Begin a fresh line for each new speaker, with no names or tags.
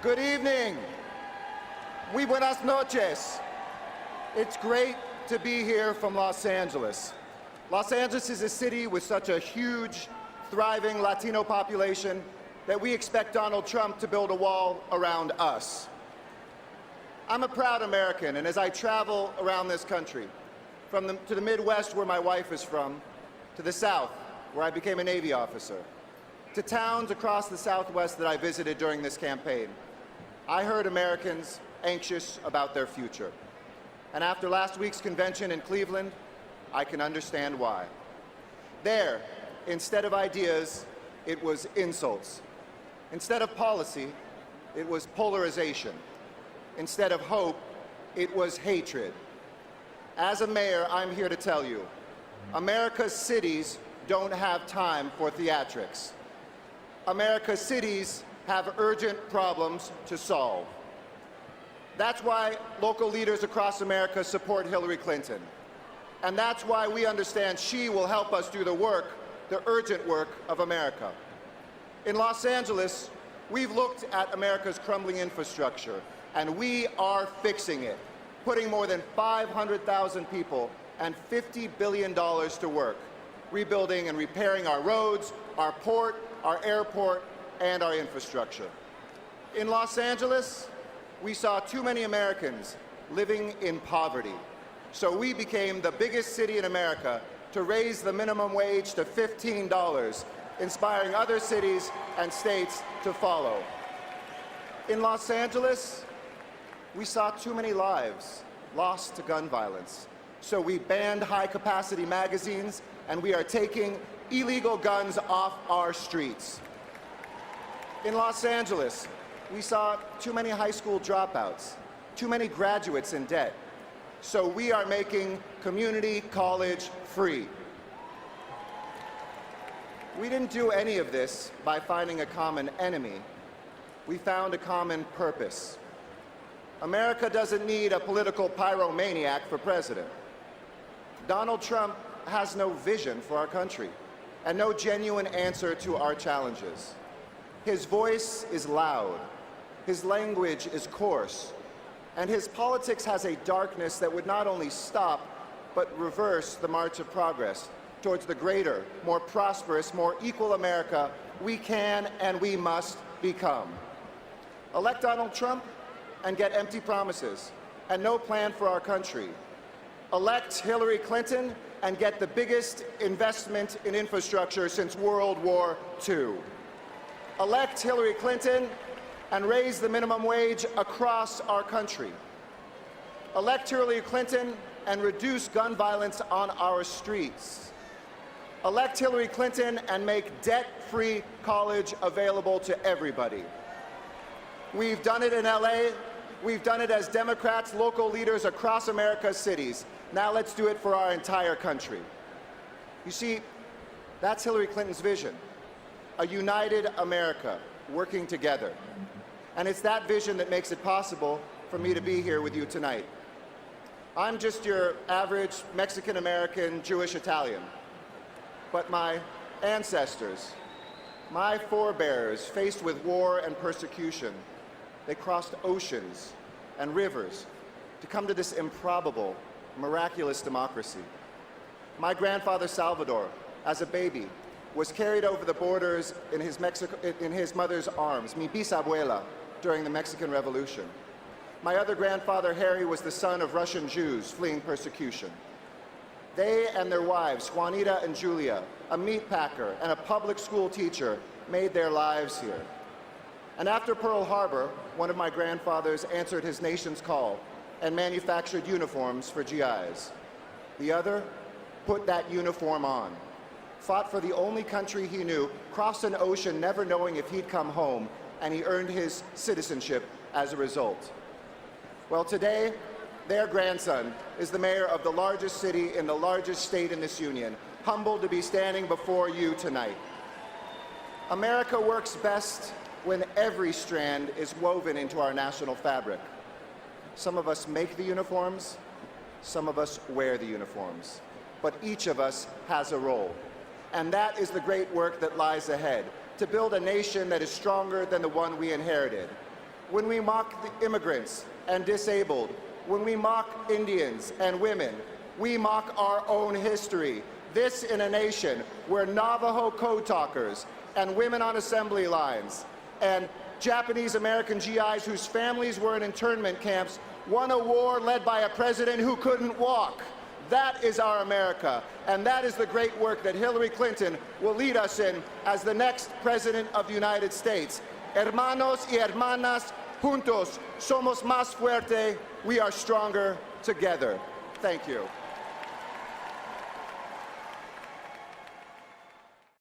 Good evening. Muy buenas noches. It's great to be here from Los Angeles. Los Angeles is a city with such a huge, thriving Latino population that we expect Donald Trump to build a wall around us. I'm a proud American, and as I travel around this country, to the Midwest, where my wife is from, to the South, where I became a Navy officer, to towns across the Southwest that I visited during this campaign, I heard Americans anxious about their future. And after last week's convention in Cleveland, I can understand why. There, instead of ideas, it was insults. Instead of policy, it was polarization. Instead of hope, it was hatred. As a mayor, I'm here to tell you, America's cities don't have time for theatrics. America's cities have urgent problems to solve. That's why local leaders across America support Hillary Clinton. And that's why we understand she will help us do the work, the urgent work of America. In Los Angeles, we've looked at America's crumbling infrastructure, and we are fixing it, putting more than 500,000 people and $50 billion to work, rebuilding and repairing our roads, our port, our airport, and our infrastructure. In Los Angeles, we saw too many Americans living in poverty. So we became the biggest city in America to raise the minimum wage to $15, inspiring other cities and states to follow. In Los Angeles, we saw too many lives lost to gun violence. So we banned high-capacity magazines, and we are taking illegal guns off our streets. In Los Angeles, we saw too many high school dropouts, too many graduates in debt. So we are making community college free. We didn't do any of this by finding a common enemy. We found a common purpose. America doesn't need a political pyromaniac for president. Donald Trump has no vision for our country and no genuine answer to our challenges. His voice is loud, his language is coarse, and his politics has a darkness that would not only stop, but reverse the march of progress towards the greater, more prosperous, more equal America we can and we must become. Elect Donald Trump and get empty promises and no plan for our country. Elect Hillary Clinton and get the biggest investment in infrastructure since World War II. Elect Hillary Clinton and raise the minimum wage across our country. Elect Hillary Clinton and reduce gun violence on our streets. Elect Hillary Clinton and make debt-free college available to everybody. We've done it in LA. We've done it as Democrats, local leaders across America's cities. Now let's do it for our entire country. You see, that's Hillary Clinton's vision. A united America working together. And it's that vision that makes it possible for me to be here with you tonight. I'm just your average Mexican-American, Jewish Italian. But my ancestors, my forebears, faced with war and persecution, they crossed oceans and rivers to come to this improbable, miraculous democracy. My grandfather Salvador, as a baby, was carried over the borders in his mother's arms, mi bisabuela, during the Mexican Revolution. My other grandfather, Harry, was the son of Russian Jews fleeing persecution. They and their wives, Juanita and Julia, a meat packer and a public school teacher, made their lives here. And after Pearl Harbor, one of my grandfathers answered his nation's call and manufactured uniforms for GIs. The other put that uniform on, fought for the only country he knew, crossed an ocean never knowing if he'd come home, and he earned his citizenship as a result. Well, today, their grandson is the mayor of the largest city in the largest state in this union, humbled to be standing before you tonight. America works best when every strand is woven into our national fabric. Some of us make the uniforms, some of us wear the uniforms, but each of us has a role. And that is the great work that lies ahead, to build a nation that is stronger than the one we inherited. when we mock the immigrants and disabled, when we mock Indians and women, we mock our own history. This in a nation where Navajo code talkers and women on assembly lines and Japanese American GIs whose families were in internment camps won a war led by a president who couldn't walk. That is our America, and that is the great work that Hillary Clinton will lead us in as the next President of the United States. Hermanos y hermanas, juntos somos más fuerte. We are stronger together. Thank you.